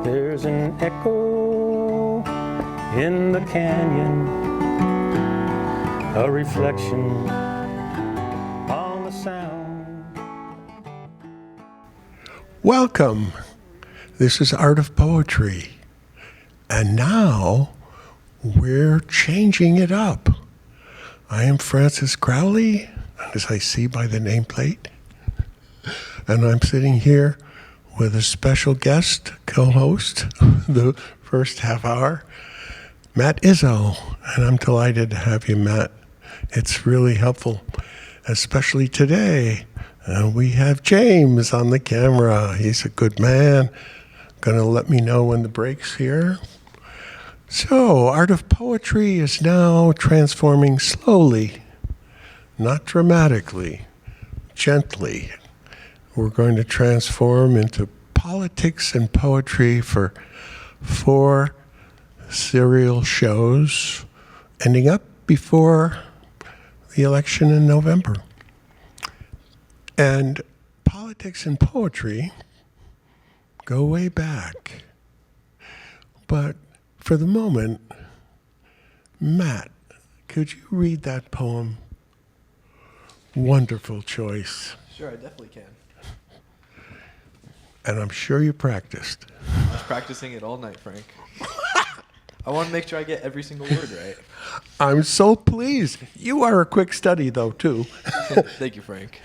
There's an echo in the canyon, a reflection on the sound. Welcome. This is Art of Poetry. And now we're changing it up. I am Francis Crowley, as I see by the nameplate. And I'm sitting here with a special guest, co-host, the first half hour, Matt Izzo. And I'm delighted to have you, Matt. It's really helpful, especially today. We have James on the camera. He's a good man. Going to let me know when the break's here. So, Art of Poetry is now transforming slowly, not dramatically, gently. We're going to transform into politics and poetry for 4 serial shows, ending up before the election in November. And politics and poetry go way back. But for the moment, Matt, could you read that poem? Wonderful choice. Sure, I definitely can. And I'm sure you practiced. I was practicing it all night, Frank. I want to make sure I get every single word right. I'm so pleased. You are a quick study, though, too. Thank you, Frank.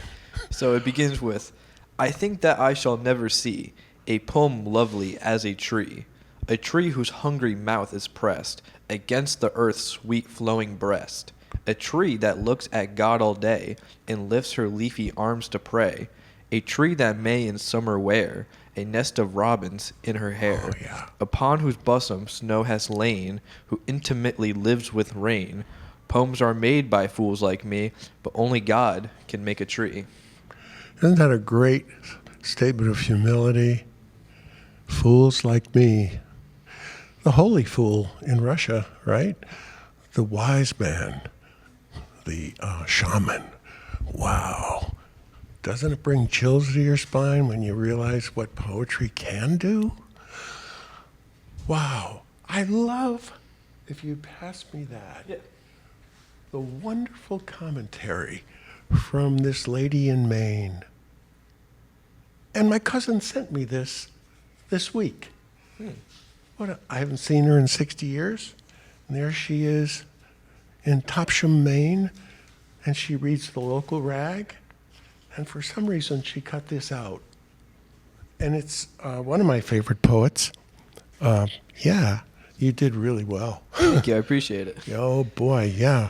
So it begins with, I think that I shall never see a poem lovely as a tree whose hungry mouth is pressed against the earth's sweet flowing breast, a tree that looks at God all day and lifts her leafy arms to pray, a tree that may in summer wear a nest of robins in her hair, upon whose bosom snow has lain, who intimately lives with rain. Poems are made by fools like me, but only God can make a tree. Isn't that a great statement of humility? Fools like me. The holy fool in Russia, right? The wise man, the shaman. Wow. Doesn't it bring chills to your spine when you realize what poetry can do? Wow. I love, if you pass me that, the wonderful commentary from this lady in Maine. And my cousin sent me this week. I haven't seen her in 60 years. And there she is in Topsham, Maine, and she reads the local rag. And for some reason, she cut this out. And it's one of my favorite poets. Yeah, you did really well. Thank you, I appreciate it. Oh, boy, yeah.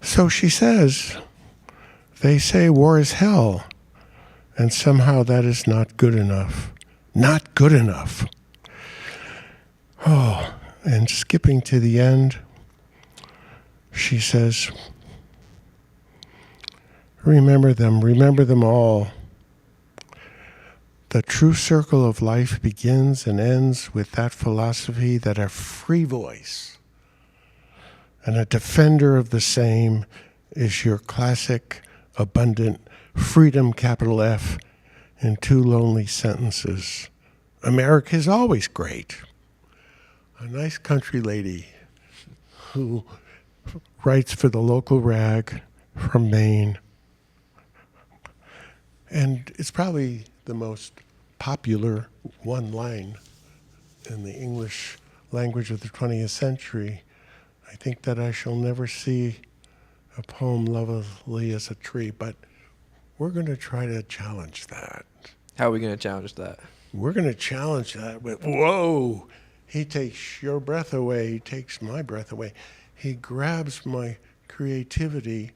So she says, they say war is hell, and somehow that is not good enough. Not good enough. Oh, and skipping to the end, she says, remember them all. The true circle of life begins and ends with that philosophy that a free voice and a defender of the same is your classic, abundant freedom, capital F, in 2 lonely sentences. America is always great. A nice country lady who writes for the local rag from Maine. And it's probably the most popular one line in the English language of the 20th century. I think that I shall never see a poem lovely as a tree, but we're going to try to challenge that. How are we going to challenge that? We're going to challenge that with, whoa, he takes your breath away, he takes my breath away. He grabs my creativity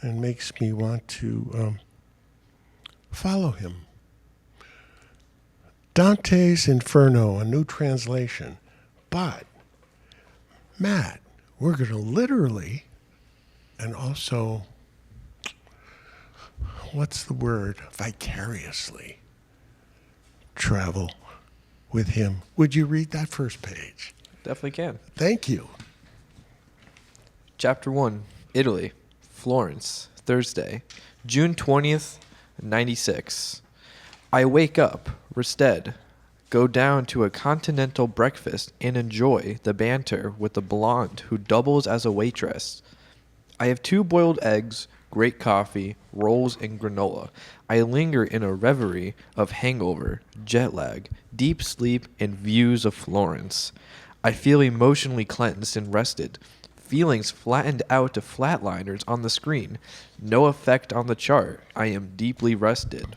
and makes me want to follow him. Dante's Inferno, a new translation. But, Matt, we're going to literally, and also, what's the word? Vicariously travel with him. Would you read that first page? Definitely can. Thank you. Chapter 1, Italy, Florence, Thursday, June 20th, 96. I wake up, Rested, Go down to a continental breakfast and enjoy the banter with the blonde who doubles as a waitress. I have 2 boiled eggs, great coffee, rolls, and granola. I linger in a reverie of hangover, jet lag, deep sleep, and views of Florence. I feel emotionally cleansed and rested. Feelings flattened out to flatliners on the screen. No effect on the chart. I am deeply rested.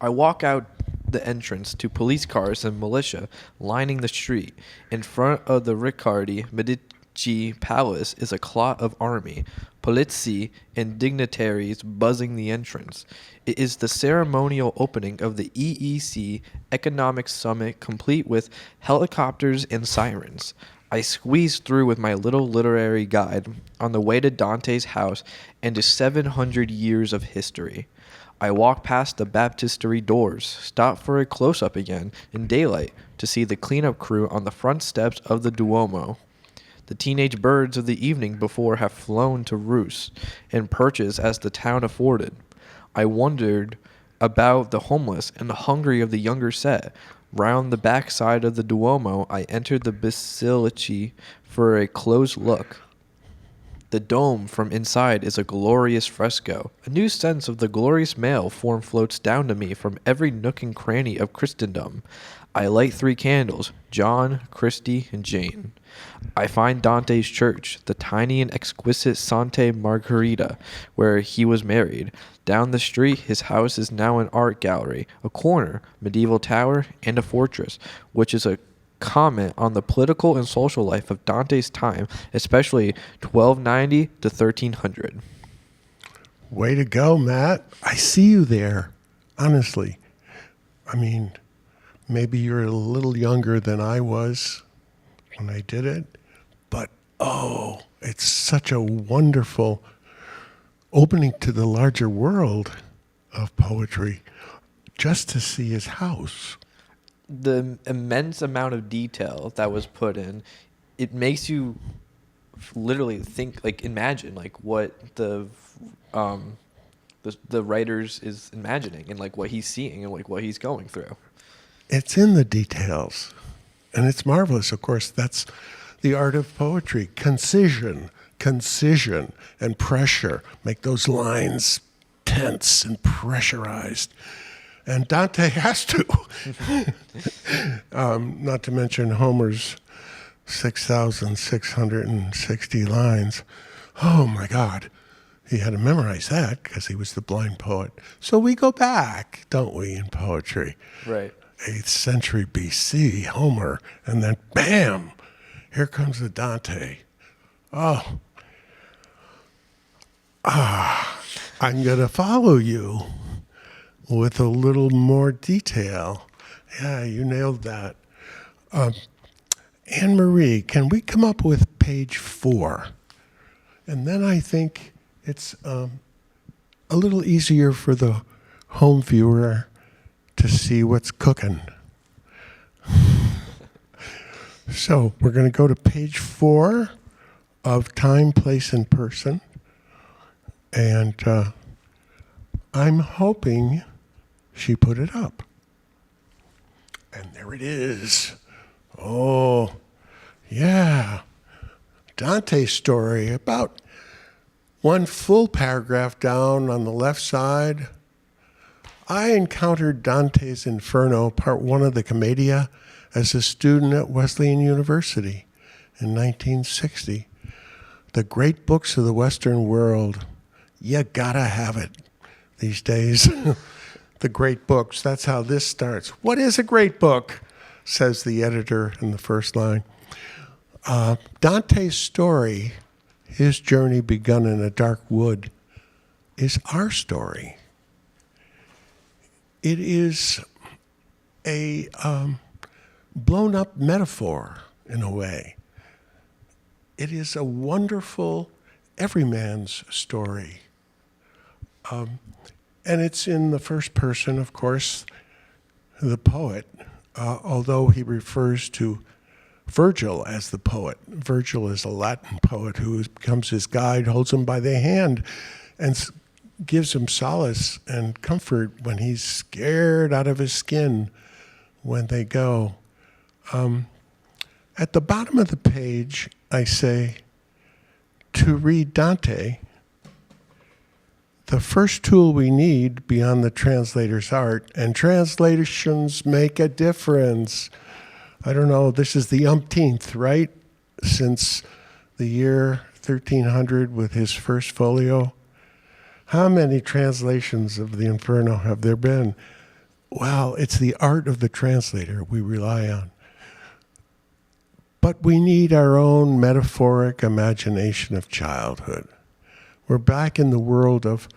I walk out the entrance to police cars and militia lining the street. In front of the Riccardi Medici Palace is a clot of army, polizzi, and dignitaries buzzing the entrance. It is the ceremonial opening of the EEC Economic Summit, complete with helicopters and sirens. I squeezed through with my little literary guide on the way to Dante's house and to 700 years of history. I walk past the baptistery doors, stop for a close-up again in daylight to see the cleanup crew on the front steps of the Duomo. The teenage birds of the evening before have flown to roost and perches as the town afforded. I wondered about the homeless and the hungry of the younger set. Round the back side of the Duomo, I entered the Basilici for a close look. The dome from inside is a glorious fresco. A new sense of the glorious male form floats down to me from every nook and cranny of Christendom. I light 3 candles, John, Christy, and Jane. I find Dante's church, the tiny and exquisite Santa Margherita, where he was married. Down the street, his house is now an art gallery, a corner, medieval tower, and a fortress, which is a comment on the political and social life of Dante's time, especially 1290 to 1300. Way to go, Matt. I see you there, honestly. I mean, maybe you're a little younger than I was when I did it, but oh, it's such a wonderful opening to the larger world of poetry just to see his house. The immense amount of detail that was put in, it makes you literally think, like, imagine, like, what the writers is imagining and, like, what he's seeing and, like, what he's going through. It's in the details, and it's marvelous. Of course, that's the art of poetry. Concision, and pressure. Make those lines tense and pressurized. And Dante has to. Not to mention Homer's 6,660 lines. Oh, my God. He had to memorize that because he was the blind poet. So we go back, don't we, in poetry? Right. 8th century BC, Homer, and then bam, here comes the Dante. Oh, I'm going to follow you with a little more detail. Yeah, you nailed that. Anne-Marie, can we come up with page 4? And then I think it's a little easier for the home viewer to see what's cooking. So we're going to go to page 4 of Time, Place, and Person. And I'm hoping she put it up. And there it is. Oh, yeah. Dante's story, about one full paragraph down on the left side. I encountered Dante's Inferno, part 1 of the Commedia, as a student at Wesleyan University in 1960. The great books of the Western world. You gotta have it these days. The great books, that's how this starts. What is a great book? Says the editor in the first line. Dante's story, his journey begun in a dark wood, is our story. It is a blown up metaphor in a way. It is a wonderful everyman's story. And it's in the first person, of course, the poet, although he refers to Virgil as the poet. Virgil is a Latin poet who becomes his guide, holds him by the hand, and gives him solace and comfort when he's scared out of his skin when they go. At the bottom of the page, I say, to read Dante, the first tool we need beyond the translator's art, and translations make a difference. I don't know, this is the umpteenth, right? Since the year 1300 with his first folio. How many translations of the Inferno have there been? Well, it's the art of the translator we rely on. But we need our own metaphoric imagination of childhood. We're back in the world of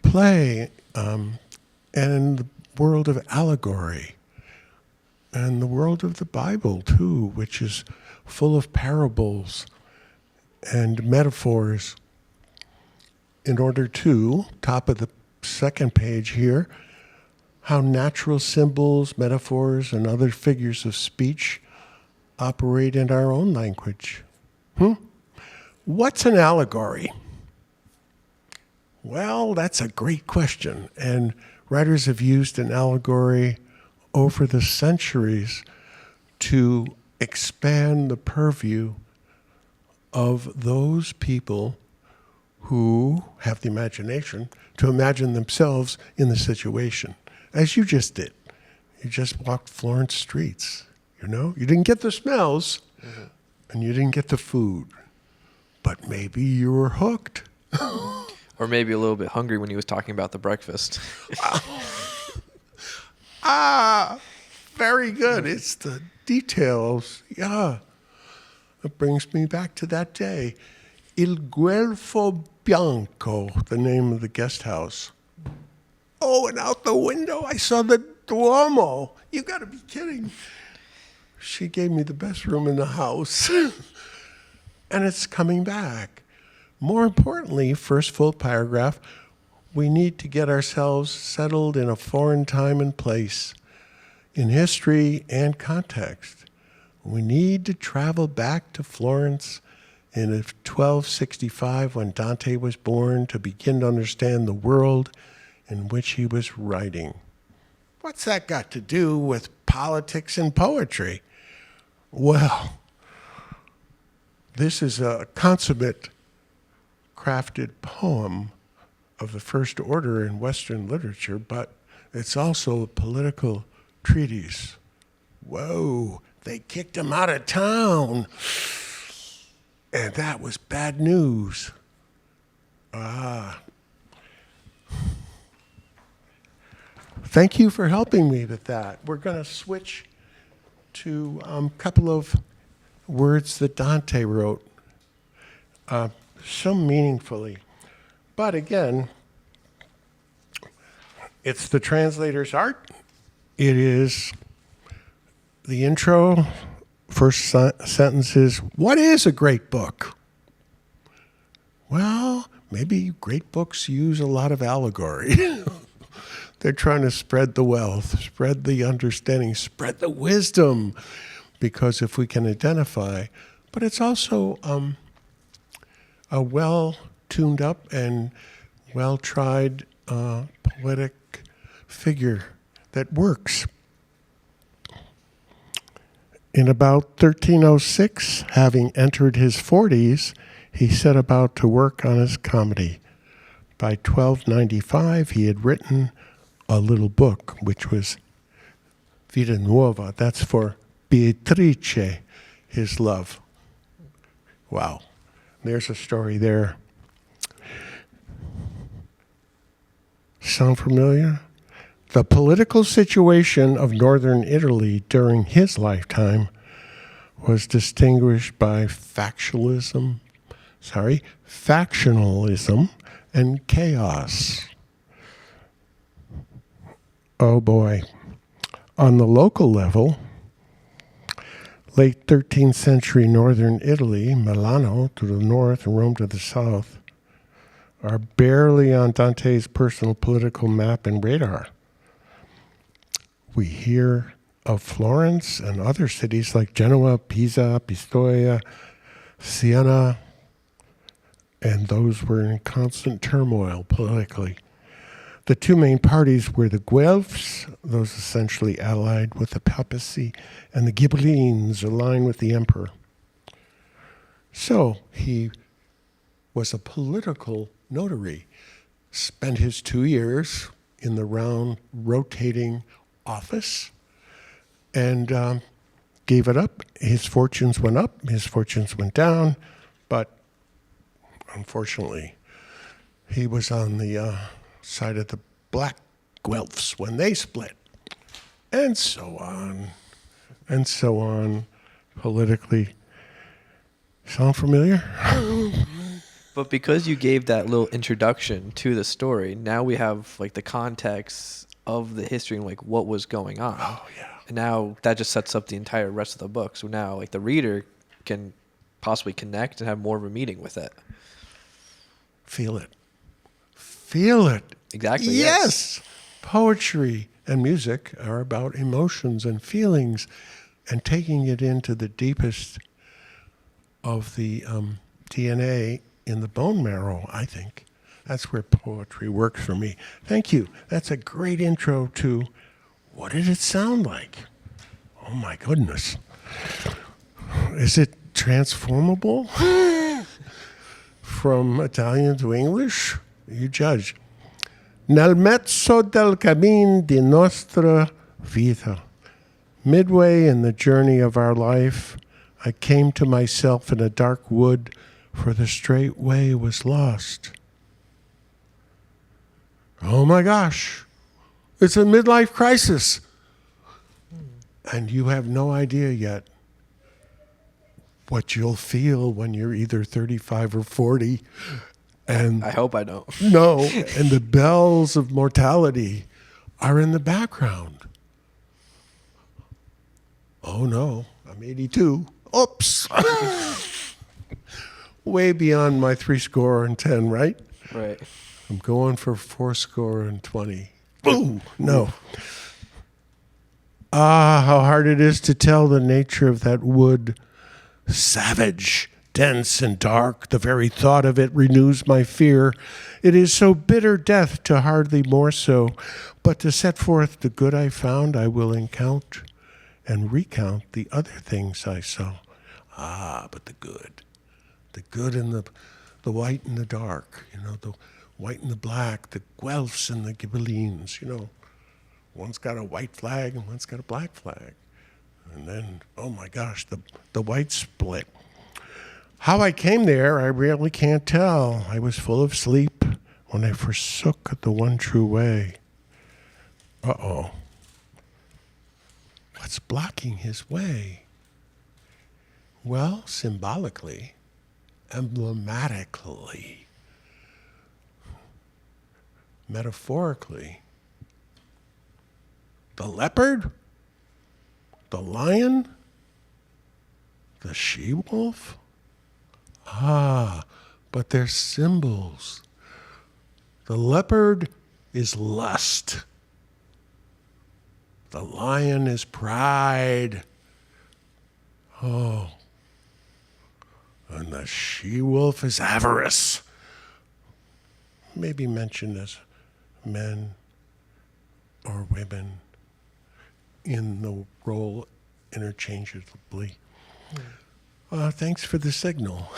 play and in the world of allegory and the world of the Bible, too, which is full of parables and metaphors. In order to, top of the second page here, how natural symbols, metaphors, and other figures of speech operate in our own language. What's an allegory? Well, that's a great question. And writers have used an allegory over the centuries to expand the purview of those people who have the imagination to imagine themselves in the situation, as you just did. You just walked Florence streets, you know? You didn't get the smells, and you didn't get the food, but maybe you were hooked. Or maybe a little bit hungry when he was talking about the breakfast. Very good. It's the details. Yeah. It brings me back to that day. Il Guelfo Bianco, the name of the guest house. Oh, and out the window I saw the Duomo. You got to be kidding. She gave me the best room in the house. And it's coming back. More importantly, first full paragraph, we need to get ourselves settled in a foreign time and place, in history and context. We need to travel back to Florence in 1265 when Dante was born to begin to understand the world in which he was writing. What's that got to do with politics and poetry? Well, this is a consummate crafted poem of the first order in Western literature, but it's also a political treatise. Whoa, they kicked him out of town. And that was bad news. Thank you for helping me with that. We're going to switch to a couple of words that Dante wrote so meaningfully. But again, it's the translator's art. It is the intro. First sentence is, what is a great book? Well, maybe great books use a lot of allegory. They're trying to spread the wealth, spread the understanding, spread the wisdom, because if we can identify, but it's also a well-tuned up and well-tried poetic figure that works. In about 1306, having entered his 40s, he set about to work on his comedy. By 1295, he had written a little book, which was Vita Nuova. That's for Beatrice, his love. Wow. There's a story there. Sound familiar? The political situation of northern Italy during his lifetime was distinguished by factionalism and chaos. Oh boy. On the local level, late 13th century northern Italy, Milano to the north and Rome to the south, are barely on Dante's personal political map and radar. We hear of Florence and other cities like Genoa, Pisa, Pistoia, Siena, and those were in constant turmoil politically. The two main parties were the Guelphs, those essentially allied with the papacy, and the Ghibellines, aligned with the emperor. So he was a political notary, spent his 2 years in the round rotating office, and gave it up. His fortunes went up, his fortunes went down, but unfortunately, he was on the side of the black Guelphs when they split, and so on, politically. Sound familiar? But because you gave that little introduction to the story, now we have like the context of the history and like what was going on. Oh, yeah. And now that just sets up the entire rest of the book. So now like the reader can possibly connect and have more of a meeting with it. Feel it. Feel it. Exactly. Yes. Poetry and music are about emotions and feelings and taking it into the deepest of the DNA in the bone marrow, I think. That's where poetry works for me. Thank you. That's a great intro to what did it sound like? Oh my goodness. Is it transformable from Italian to English? You judge. Nel mezzo del cammin di nostra vita. Midway in the journey of our life, I came to myself in a dark wood, for the straight way was lost. Oh my gosh, it's a midlife crisis. And you have no idea yet what you'll feel when you're either 35 or 40. And I hope I don't. no, and the bells of mortality are in the background. Oh no, I'm 82. Oops. Way beyond my 70, right? Right. I'm going for 20. Ooh, no. Ah, how hard it is to tell the nature of that wood. Savage, dense, and dark. The very thought of it renews my fear. It is so bitter death to hardly more so. But to set forth the good I found, I will encount and recount the other things I saw. Ah, but the good in the white and the dark, the white and the black, the Guelphs and the Ghibellines, One's got a white flag and one's got a black flag. And then, oh my gosh, the white split. How I came there, I really can't tell. I was full of sleep when I forsook the one true way. Uh-oh. What's blocking his way? Well, symbolically, emblematically, metaphorically, the leopard, the lion, the she-wolf. Ah, but they're symbols. The leopard is lust. The lion is pride. Oh. And the she-wolf is avarice. Maybe mentioned as men or women in the role interchangeably. Thanks for the signal.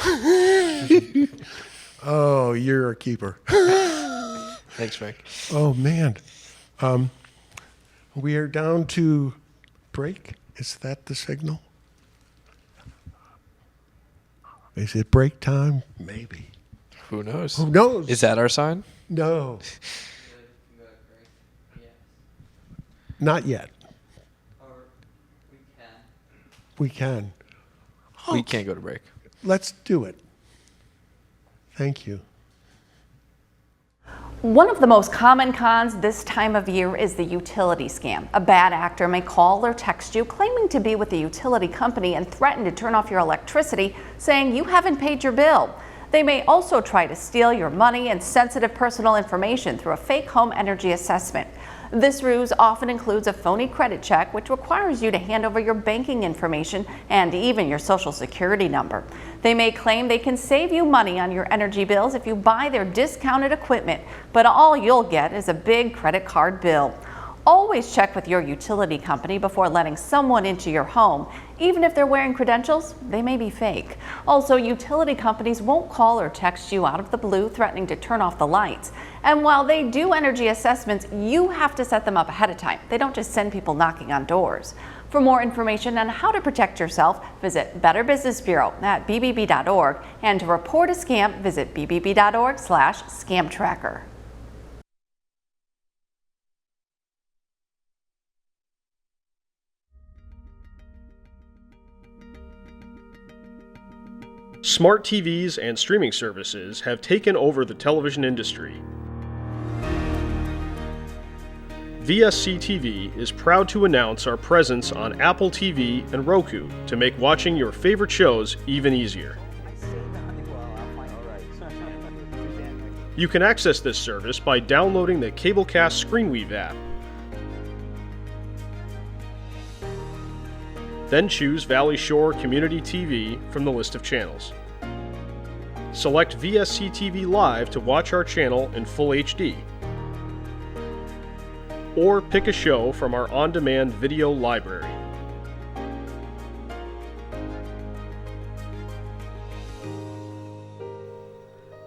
Oh, you're a keeper. Thanks, Frank. Oh, man. We are down to break. Is that the signal? Is it break time? Maybe. Who knows? Who knows? Is that our sign? No. Not yet. Or we can. We can. We can't go to break. Let's do it. Thank you. One of the most common cons this time of year is the utility scam. A bad actor may call or text you claiming to be with the utility company and threaten to turn off your electricity, saying you haven't paid your bill. They may also try to steal your money and sensitive personal information through a fake home energy assessment. This ruse often includes a phony credit check, which requires you to hand over your banking information and even your social security number. They may claim they can save you money on your energy bills if you buy their discounted equipment, but all you'll get is a big credit card bill. Always check with your utility company before letting someone into your home. Even if they're wearing credentials, they may be fake. Also, utility companies won't call or text you out of the blue threatening to turn off the lights. And while they do energy assessments, you have to set them up ahead of time. They don't just send people knocking on doors. For more information on how to protect yourself, visit Better Business Bureau at bbb.org. And to report a scam, visit bbb.org/scam tracker. Smart TVs and streaming services have taken over the television industry. VSC TV is proud to announce our presence on Apple TV and Roku to make watching your favorite shows even easier. You can access this service by downloading the Cablecast ScreenWeave app. Then choose Valley Shore Community TV from the list of channels. Select VSC TV Live to watch our channel in full HD. Or pick a show from our on-demand video library.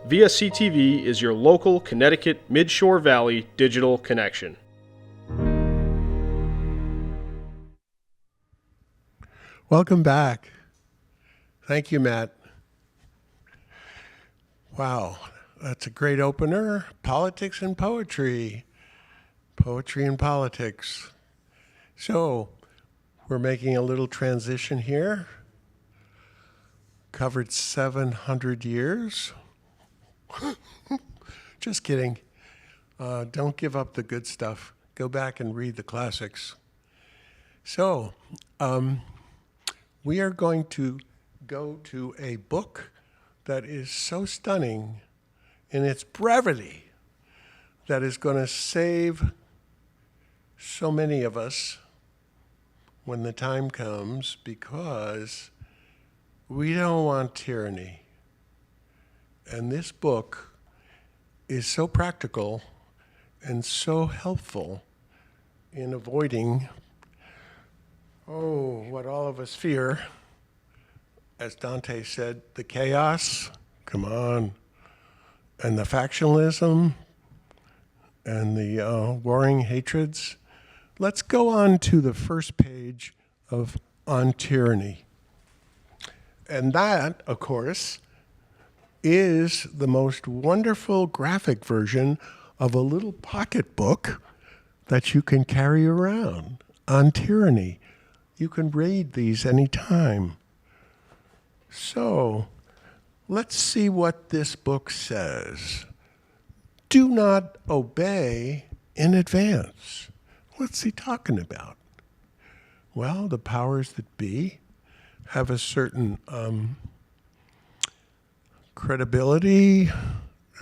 VSC TV is your local Connecticut Midshore Valley digital connection. Welcome back. Thank you, Matt. Wow, that's a great opener. Politics and poetry. Poetry and politics. So, we're making a little transition here. Covered 700 years. Just kidding. Don't give up the good stuff. Go back and read the classics. So, we are going to go to a book that is so stunning in its brevity that is going to save so many of us when the time comes, because we don't want tyranny. And this book is so practical and so helpful in avoiding what all of us fear. As Dante said, the chaos, come on, and the factionalism, and the warring hatreds. Let's go on to the first page of On Tyranny. And that, of course, is the most wonderful graphic version of a little pocket book that you can carry around on tyranny. You can read these anytime. So, let's see what this book says. Do not obey in advance. What's he talking about? Well, the powers that be have a certain credibility,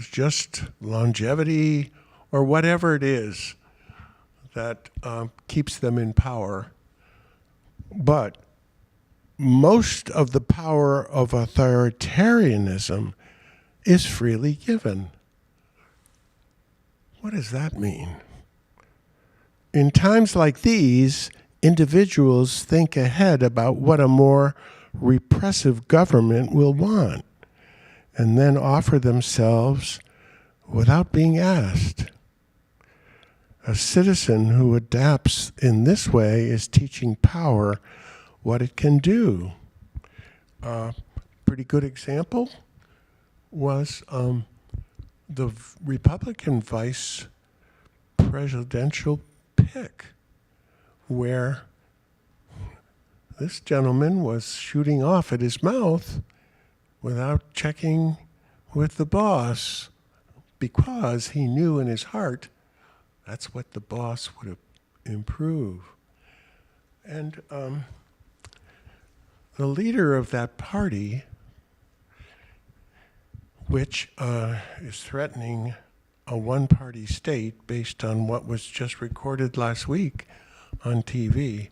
just longevity, or whatever it is that keeps them in power. But most of the power of authoritarianism is freely given. What does that mean? In times like these, individuals think ahead about what a more repressive government will want, and then offer themselves without being asked. A citizen who adapts in this way is teaching power what it can do. Pretty good example was the Republican vice presidential pick, where this gentleman was shooting off at his mouth without checking with the boss, because he knew in his heart that's what the boss would improve. And the leader of that party, which is threatening a one-party state based on what was just recorded last week on TV,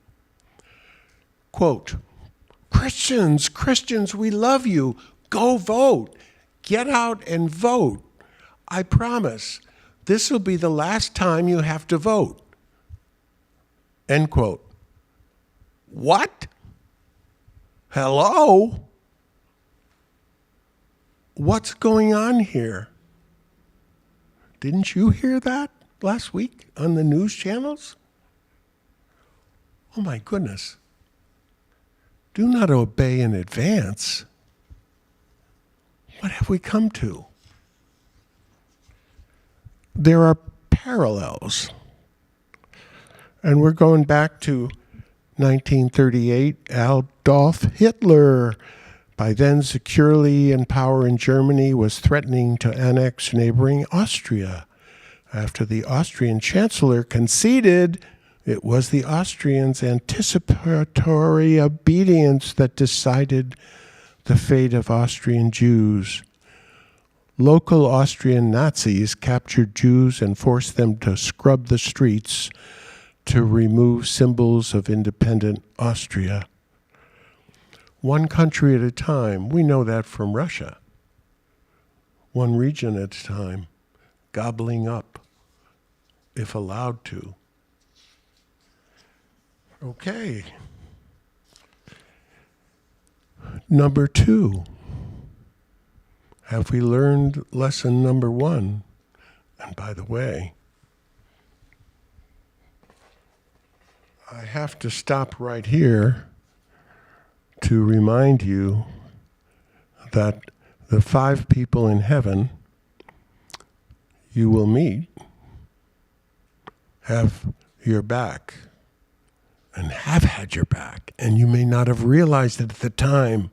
quote, Christians, we love you. go vote. Get out and vote. I promise. This will be the last time you have to vote. End quote. What? Hello? What's going on here? Didn't you hear that last week on the news channels? Oh my goodness. Do not obey in advance. What have we come to? There are parallels. And we're going back to 1938, Adolf Hitler, by then securely in power in Germany, was threatening to annex neighboring Austria. After the Austrian chancellor conceded, it was the Austrians' anticipatory obedience that decided the fate of Austrian Jews. Local Austrian Nazis captured Jews and forced them to scrub the streets to remove symbols of independent Austria. One country at a time. We know that from Russia. One region at a time, gobbling up, if allowed to. Okay. Number 2. Have we learned lesson number 1? And by the way, I have to stop right here to remind you that the 5 people in heaven you will meet have your back and have had your back, and you may not have realized it at the time.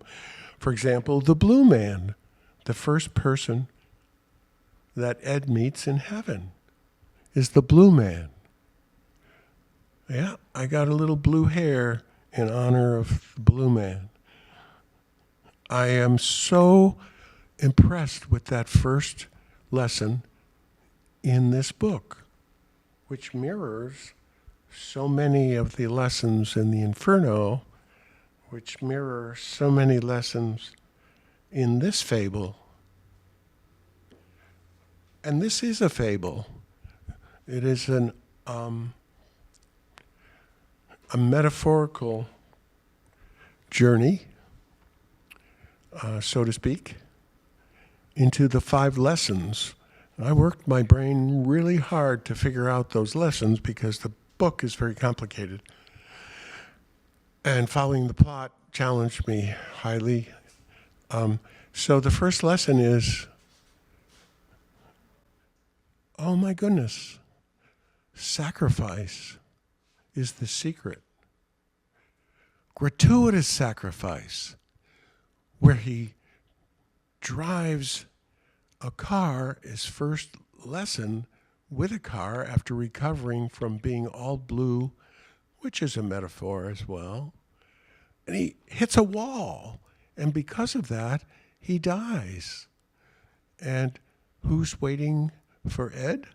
For example, the blue man, the first person that Ed meets in heaven is the blue man. Yeah, I got a little blue hair in honor of the blue man. I am so impressed with that first lesson in this book, which mirrors so many of the lessons in the Inferno, which mirror so many lessons in this fable. And this is a fable. It is a metaphorical journey, so to speak, into the 5 lessons. I worked my brain really hard to figure out those lessons because the book is very complicated. And following the plot challenged me highly. So the first lesson is, oh my goodness, sacrifice is the secret. Gratuitous sacrifice, where he drives a car, his first lesson with a car after recovering from being all blue, which is a metaphor as well. And he hits a wall, and because of that, he dies. And who's waiting for Ed?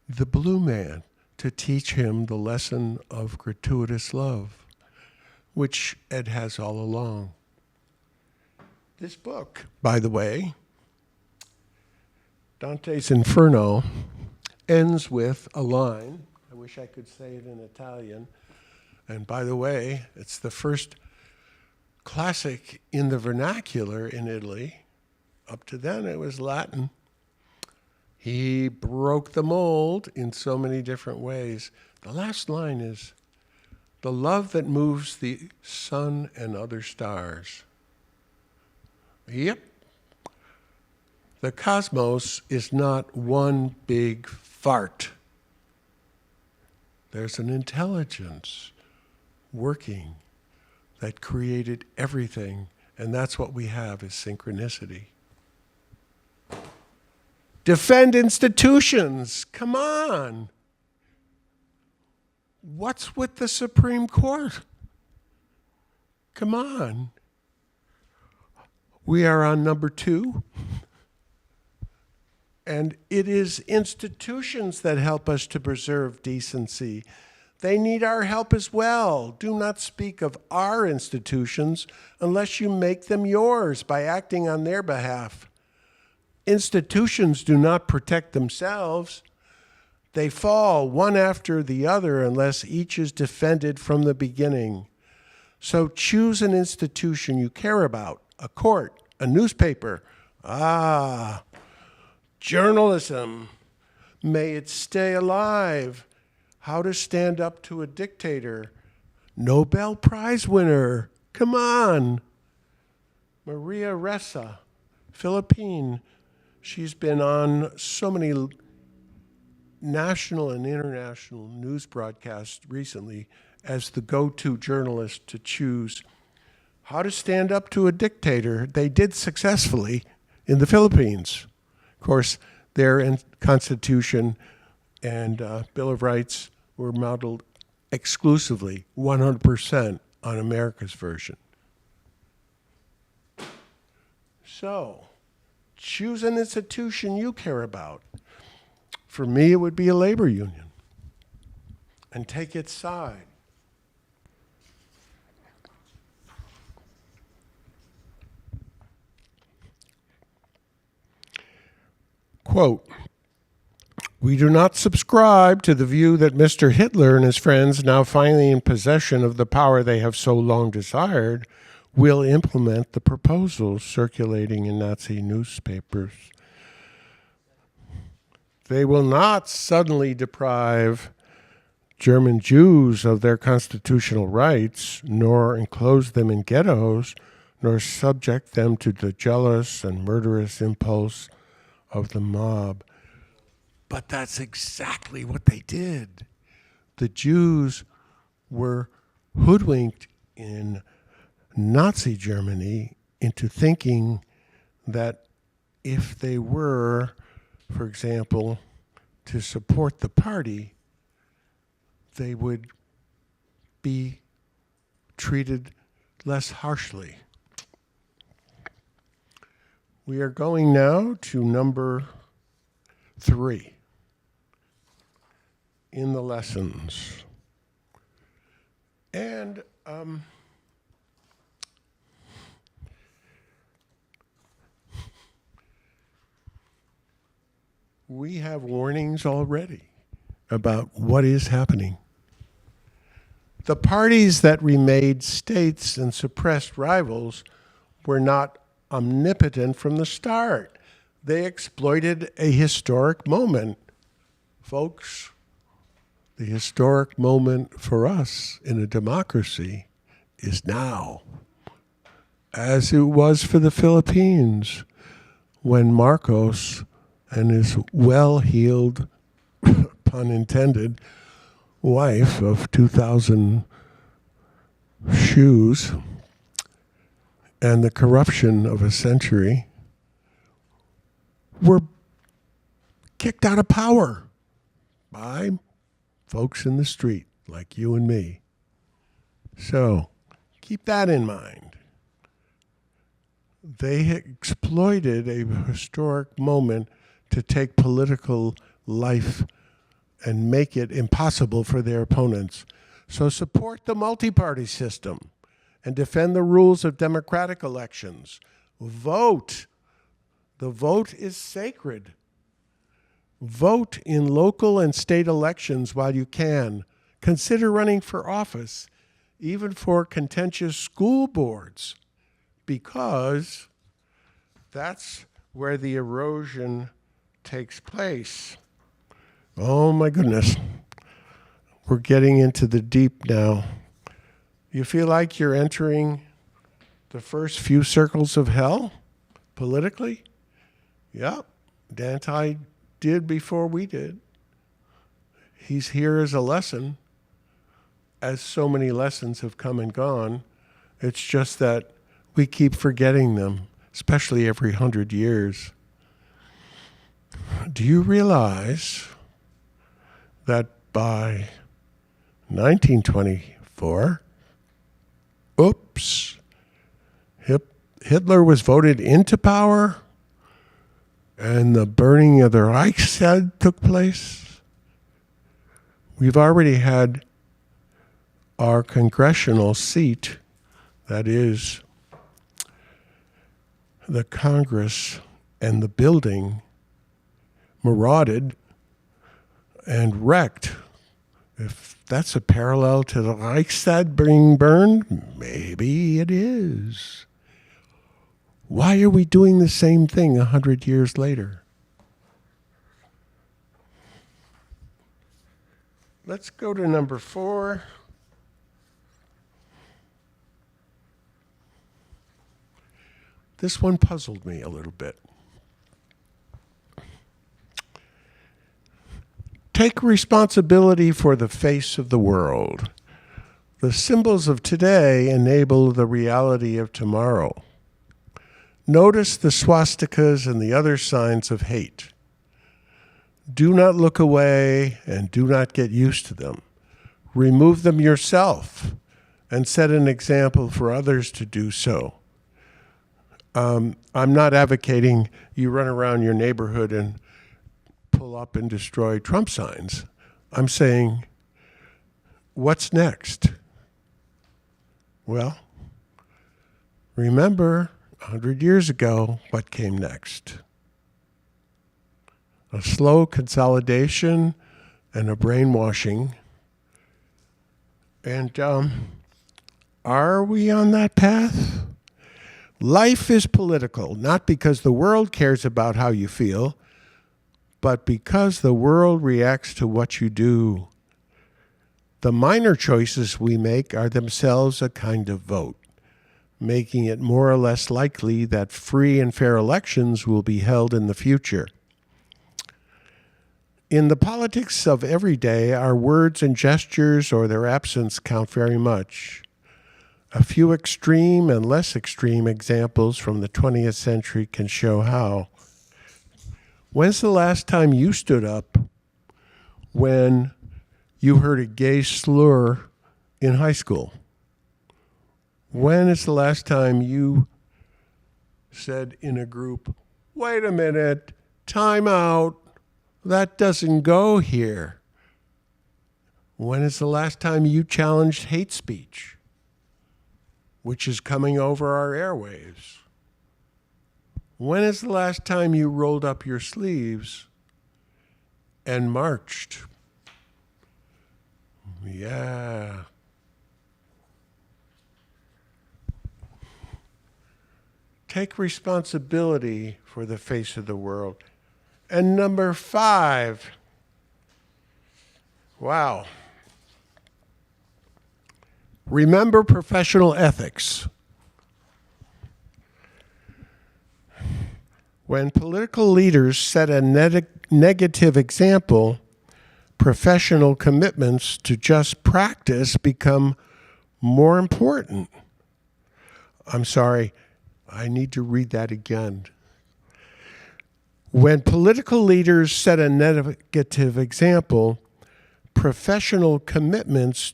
The blue man, to teach him the lesson of gratuitous love, which Ed has all along. This book, by the way, Dante's Inferno, ends with a line. I wish I could say it in Italian. And by the way, it's the first classic in the vernacular in Italy. Up to then, it was Latin. He broke the mold in so many different ways. The last line is, the love that moves the sun and other stars. Yep. The cosmos is not one big fart. There's an intelligence working that created everything, and that's what we have is synchronicity. Defend institutions. Come on. What's with the Supreme Court? Come on. We are on number 2. And it is institutions that help us to preserve decency. They need our help as well. Do not speak of our institutions unless you make them yours by acting on their behalf. Institutions do not protect themselves. They fall one after the other unless each is defended from the beginning. So choose an institution you care about, a court, a newspaper. Journalism. May it stay alive. How to Stand Up to a Dictator. Nobel Prize winner. Come on. Maria Ressa, Philippine. She's been on so many national and international news broadcasts recently as the go-to journalist to choose how to stand up to a dictator. They did successfully in the Philippines. Of course, their Constitution and Bill of Rights were modeled exclusively, 100%, on America's version. So, choose an institution you care about. For me, it would be a labor union. And take its side. Quote, "We do not subscribe to the view that Mr. Hitler and his friends, now finally in possession of the power they have so long desired, will implement the proposals circulating in Nazi newspapers. They will not suddenly deprive German Jews of their constitutional rights, nor enclose them in ghettos, nor subject them to the jealous and murderous impulse of the mob." But that's exactly what they did. The Jews were hoodwinked in Nazi Germany into thinking that if they were, for example, to support the party, they would be treated less harshly. We are going now to number 3 in the lessons. And we have warnings already about what is happening. The parties that remade states and suppressed rivals were not omnipotent from the start. They exploited a historic moment. Folks, the historic moment for us in a democracy is now, as it was for the Philippines when Marcos and his well-heeled, pun intended, wife of 2,000 shoes and the corruption of a century were kicked out of power by folks in the street like you and me. So keep that in mind. They exploited a historic moment to take political life and make it impossible for their opponents. So support the multi-party system and defend the rules of democratic elections. Vote. The vote is sacred. Vote in local and state elections while you can. Consider running for office, even for contentious school boards, because that's where the erosion takes place. Oh my goodness. We're getting into the deep now. You feel like you're entering the first few circles of hell politically? Yep. Dantai did before we did. He's here as a lesson, as so many lessons have come and gone. It's just that we keep forgetting them, especially every 100 years. Do you realize that by 1924, Hitler was voted into power and the burning of the Reichstag took place? We've already had our congressional seat, that is, the Congress and the building, marauded and wrecked. If that's a parallel to the Reichstag being burned, maybe it is. Why are we doing the same thing 100 years later? Let's go to number 4. This one puzzled me a little bit. Take responsibility for the face of the world. The symbols of today enable the reality of tomorrow. Notice the swastikas and the other signs of hate. Do not look away and do not get used to them. Remove them yourself and set an example for others to do so. I'm not advocating you run around your neighborhood and pull up and destroy Trump signs. I'm saying, what's next? Well, remember 100 years ago what came next. A slow consolidation and a brainwashing. And are we on that path? Life is political, not because the world cares about how you feel, but because the world reacts to what you do. The minor choices we make are themselves a kind of vote, making it more or less likely that free and fair elections will be held in the future. In the politics of every day, our words and gestures or their absence count very much. A few extreme and less extreme examples from the 20th century can show how. When's the last time you stood up when you heard a gay slur in high school? When is the last time you said in a group, wait a minute, time out, that doesn't go here? When is the last time you challenged hate speech, which is coming over our airwaves? When is the last time you rolled up your sleeves and marched? Yeah. Take responsibility for the face of the world. And number 5, wow. Remember professional ethics. When political leaders set a negative example, professional commitments to just practice become more important. I'm sorry, I need to read that again. When political leaders set a negative example, professional commitments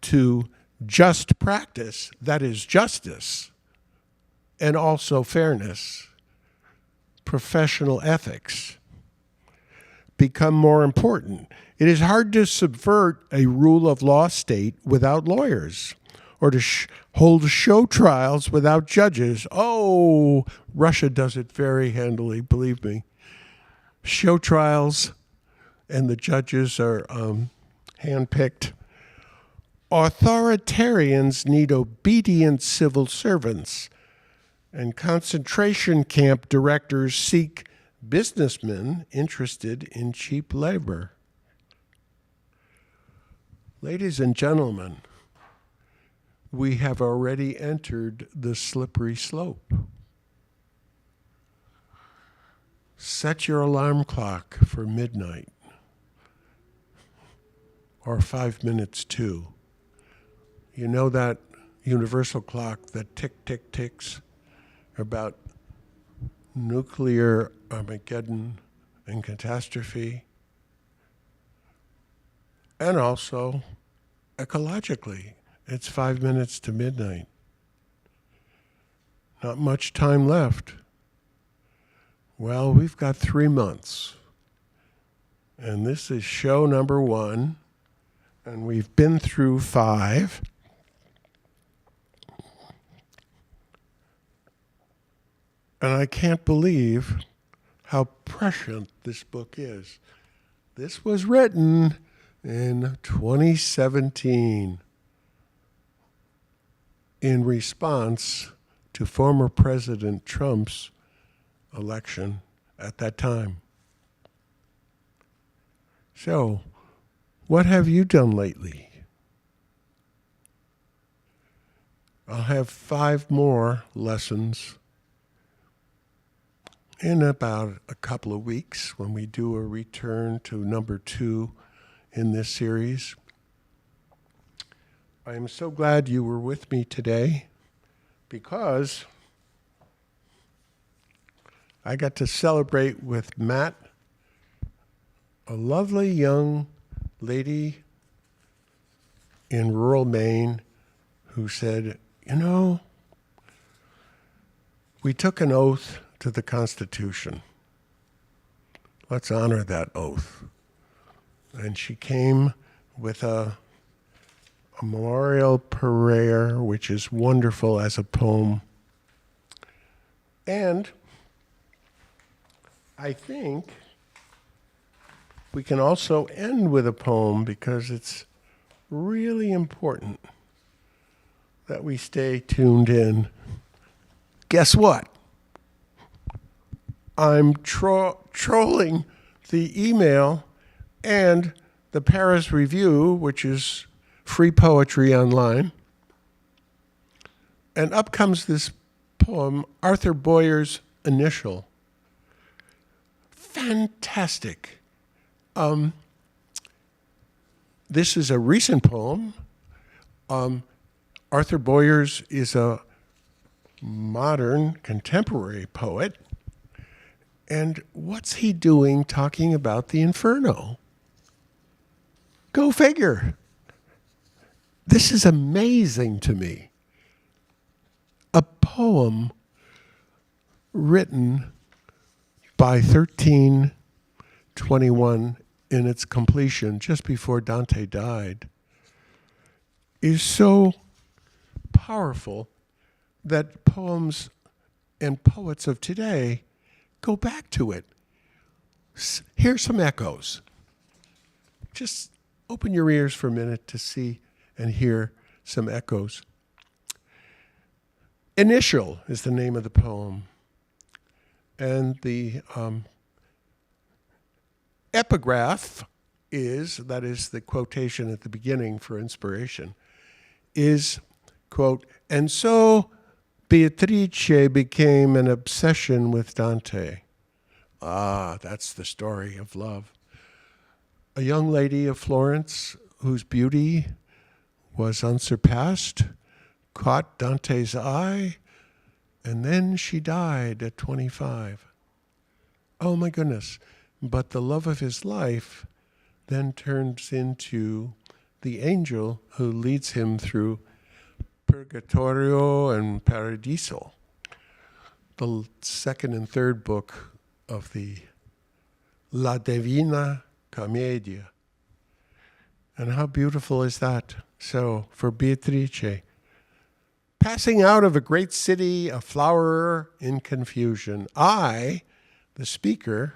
to just practice, that is justice, and also fairness, professional ethics, become more important. It is hard to subvert a rule of law state without lawyers, or to hold show trials without judges. Oh, Russia does it very handily, believe me. Show trials, and the judges are handpicked. Authoritarians need obedient civil servants, and concentration camp directors seek businessmen interested in cheap labor. Ladies and gentlemen, we have already entered the slippery slope. Set your alarm clock for midnight, or 5 minutes too. You know that universal clock that tick, tick, ticks about nuclear Armageddon and catastrophe? And also, ecologically, it's 5 minutes to midnight. Not much time left. Well, we've got 3 months. And this is show number 1. And we've been through 5. And I can't believe how prescient this book is. This was written in 2017 in response to former President Trump's election at that time. So, what have you done lately? I'll have 5 more lessons in about a couple of weeks when we do a return to number 2 in this series. I am so glad you were with me today because I got to celebrate with Matt, a lovely young lady in rural Maine who said, you know, we took an oath to the Constitution. Let's honor that oath. And she came with a memorial prayer, which is wonderful as a poem. And I think we can also end with a poem because it's really important that we stay tuned in. Guess what? I'm trolling the email and the Paris Review, which is free poetry online. And up comes this poem, Arthur Boyer's Initial. Fantastic. This is a recent poem. Arthur Boyers is a modern, contemporary poet. And what's he doing talking about the inferno? Go figure. This is amazing to me. A poem written by 1321 in its completion, just before Dante died, is so powerful that poems and poets of today go back to it. Here's some echoes. Just open your ears for a minute to see and hear some echoes. Initial is the name of the poem. And the epigraph is, that is the quotation at the beginning for inspiration, is, quote, and so Beatrice became an obsession with Dante. Ah, that's the story of love. A young lady of Florence whose beauty was unsurpassed caught Dante's eye, and then she died at 25. Oh my goodness. But the love of his life then turns into the angel who leads him through Purgatorio and Paradiso, the second and third book of the La Divina Commedia. And how beautiful is that? So, for Beatrice, passing out of a great city, a flowerer in confusion, I, the speaker,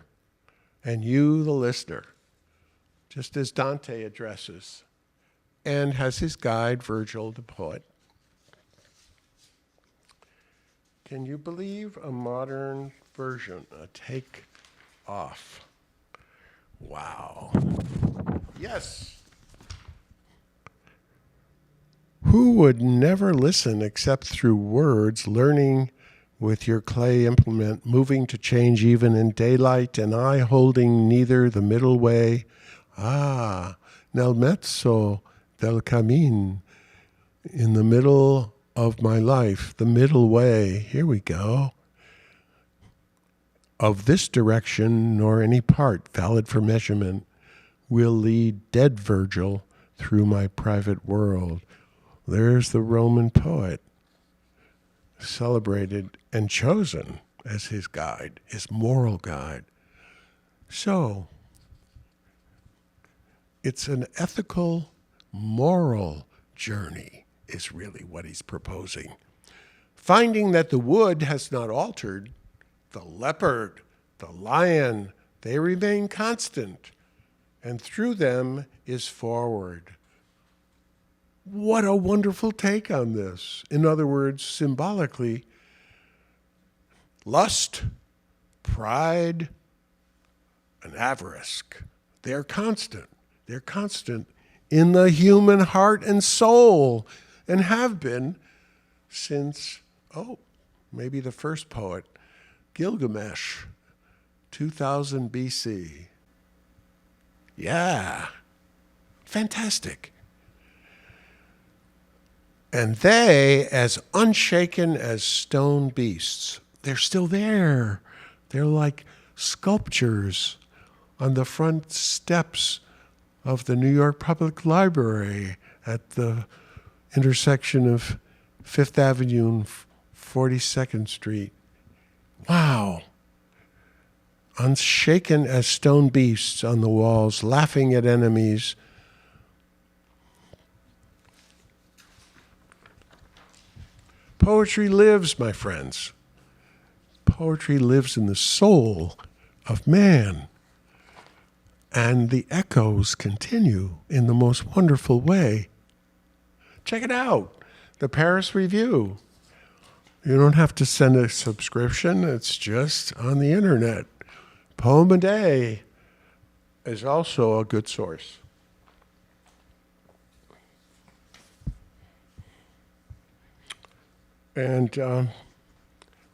and you, the listener, just as Dante addresses, and has his guide, Virgil, the poet. Can you believe a modern version, a take off? Wow. Yes. Who would never listen except through words, learning with your clay implement, moving to change even in daylight, and I holding neither the middle way? Ah, nel mezzo del cammin, in the middle of my life, the middle way, here we go, of this direction, nor any part valid for measurement, will lead dead Virgil through my private world. There's the Roman poet, celebrated and chosen as his guide, his moral guide. So, it's an ethical moral journey is really what he's proposing. Finding that the wood has not altered, the leopard, the lion, they remain constant, and through them is forward. What a wonderful take on this. In other words, symbolically, lust, pride, and avarice, they're constant. They're constant in the human heart and soul, and have been since, maybe the first poet, Gilgamesh, 2000 BC. Yeah, fantastic. And they, as unshaken as stone beasts, they're still there. They're like sculptures on the front steps of the New York Public Library at the intersection of Fifth Avenue and 42nd Street. Wow. Unshaken as stone beasts on the walls, laughing at enemies. Poetry lives, my friends. Poetry lives in the soul of man. And the echoes continue in the most wonderful way. Check it out, the Paris Review. You don't have to send a subscription. It's just on the internet. Poem a Day is also a good source. And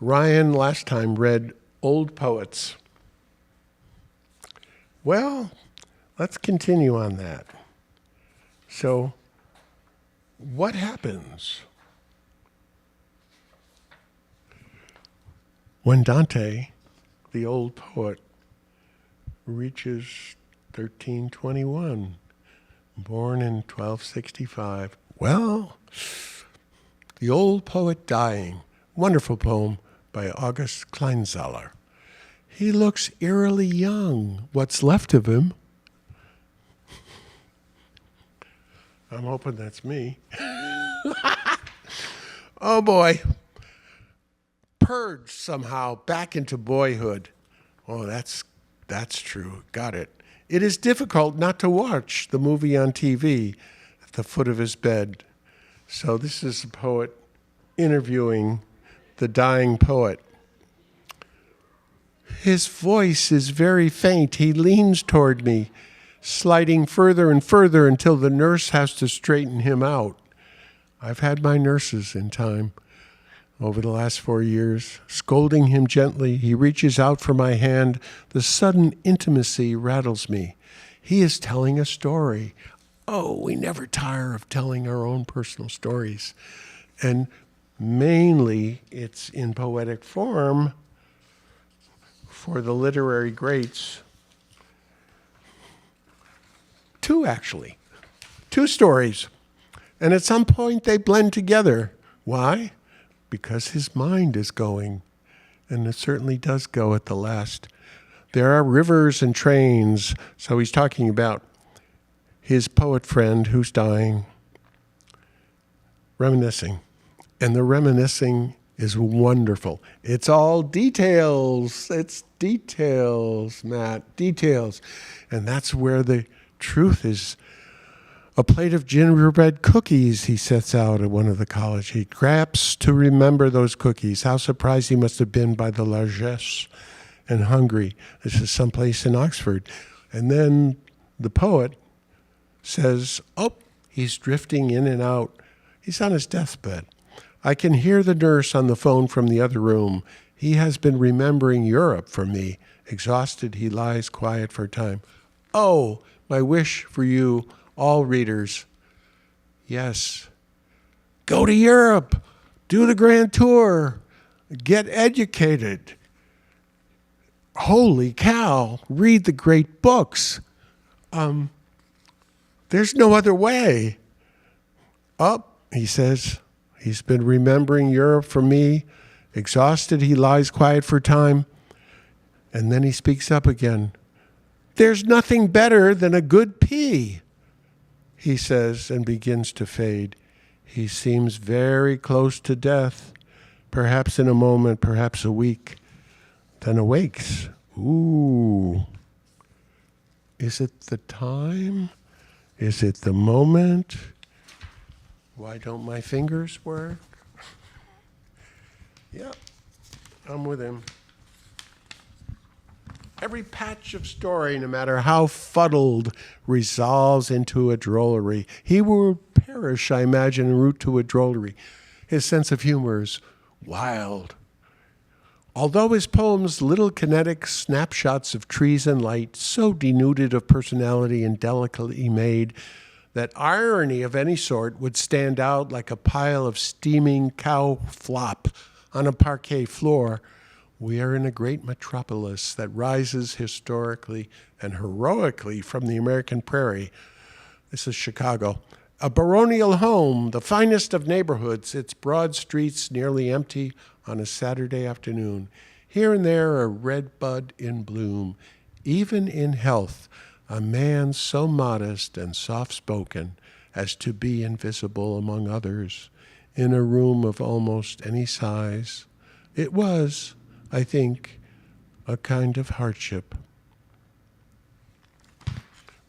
Ryan last time read Old Poets. Well, let's continue on that. So, what happens when Dante, the old poet, reaches 1321, born in 1265? Well, the old poet dying. Wonderful poem by August Kleinzahler. He looks eerily young, what's left of him. I'm hoping that's me. Oh boy. Purged somehow back into boyhood. Oh, that's true. Got it. It is difficult not to watch the movie on TV at the foot of his bed. So this is a poet interviewing the dying poet. His voice is very faint. He leans toward me, sliding further and further until the nurse has to straighten him out. I've had my nurses in time over the last 4 years, scolding him gently. He reaches out for my hand. The sudden intimacy rattles me. He is telling a story. Oh, we never tire of telling our own personal stories. And mainly it's in poetic form for the literary greats. Two stories. And at some point they blend together. Why? Because his mind is going. And it certainly does go at the last. There are rivers and trains. So he's talking about his poet friend who's dying, reminiscing. And the reminiscing is wonderful. It's all details. It's details, Matt, details. And that's where the truth is. A plate of gingerbread cookies he sets out at one of the college. He grabs to remember those cookies. How surprised he must have been by the largesse and hungry. This is someplace in Oxford. And then the poet says, he's drifting in and out. He's on his deathbed. I can hear the nurse on the phone from the other room. He has been remembering Europe for me. Exhausted, he lies quiet for a time. Oh, my wish for you, all readers. Yes. Go to Europe. Do the grand tour. Get educated. Holy cow. Read the great books. There's no other way. He says, he's been remembering Europe for me. Exhausted, he lies quiet for a time. And then he speaks up again. There's nothing better than a good pee. he says, and begins to fade. He seems very close to death, perhaps in a moment, perhaps a week, then awakes. Ooh. Is it the time? Is it the moment? Why don't my fingers work? Yeah, I'm with him. Every patch of story, no matter how fuddled, resolves into a drollery. He will perish, I imagine, en route to a drollery. His sense of humor is wild. Although his poems, little kinetic snapshots of trees and light, so denuded of personality and delicately made that irony of any sort would stand out like a pile of steaming cow flop on a parquet floor, we are in a great metropolis that rises historically and heroically from the American prairie. This is Chicago. A baronial home, the finest of neighborhoods, its broad streets nearly empty on a Saturday afternoon. Here and there a red bud in bloom. Even in health, a man so modest and soft-spoken as to be invisible among others in a room of almost any size. It was, I think, a kind of hardship.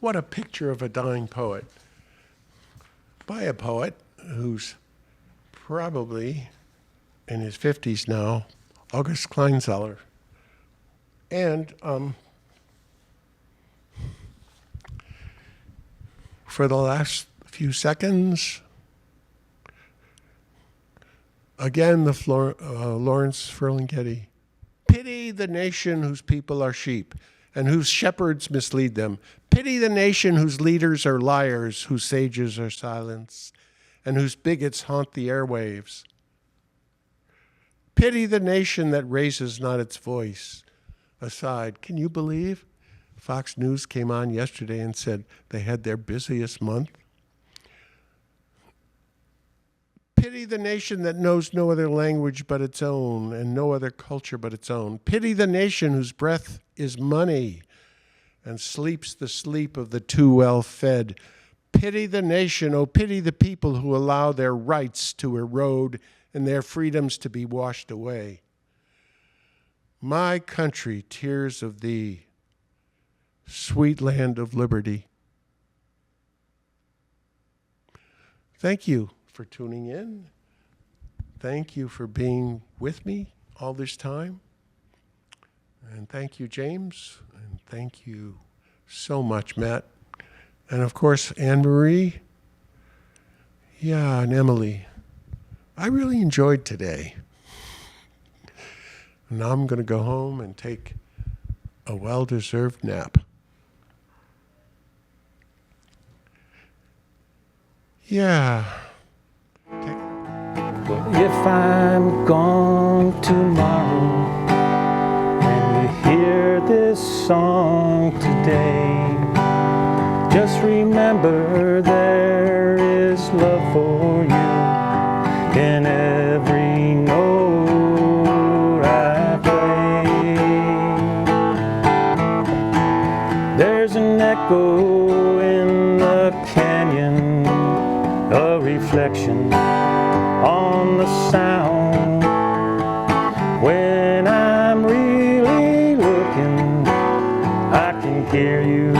What a picture of a dying poet. By a poet who's probably in his 50s now, August Kleinzeller. And for the last few seconds, again, the Lawrence Ferlinghetti. Pity the nation whose people are sheep and whose shepherds mislead them. Pity the nation whose leaders are liars, whose sages are silence, and whose bigots haunt the airwaves. Pity the nation that raises not its voice. Aside, can you believe Fox News came on yesterday and said they had their busiest month? Pity the nation that knows no other language but its own and no other culture but its own. Pity the nation whose breath is money and sleeps the sleep of the too well fed. Pity the nation, oh pity the people who allow their rights to erode and their freedoms to be washed away. My country, tears of thee, sweet land of liberty. Thank you for tuning in. Thank you for being with me all this time. And thank you, James. And thank you so much, Matt. And of course, Anne-Marie. Yeah, and Emily. I really enjoyed today. Now I'm going to go home and take a well-deserved nap. Yeah. If I'm gone tomorrow and you hear this song today, just remember there is love for you in every note I play. There's an echo in the canyon, a reflection on the sound. When I'm really looking, I can hear you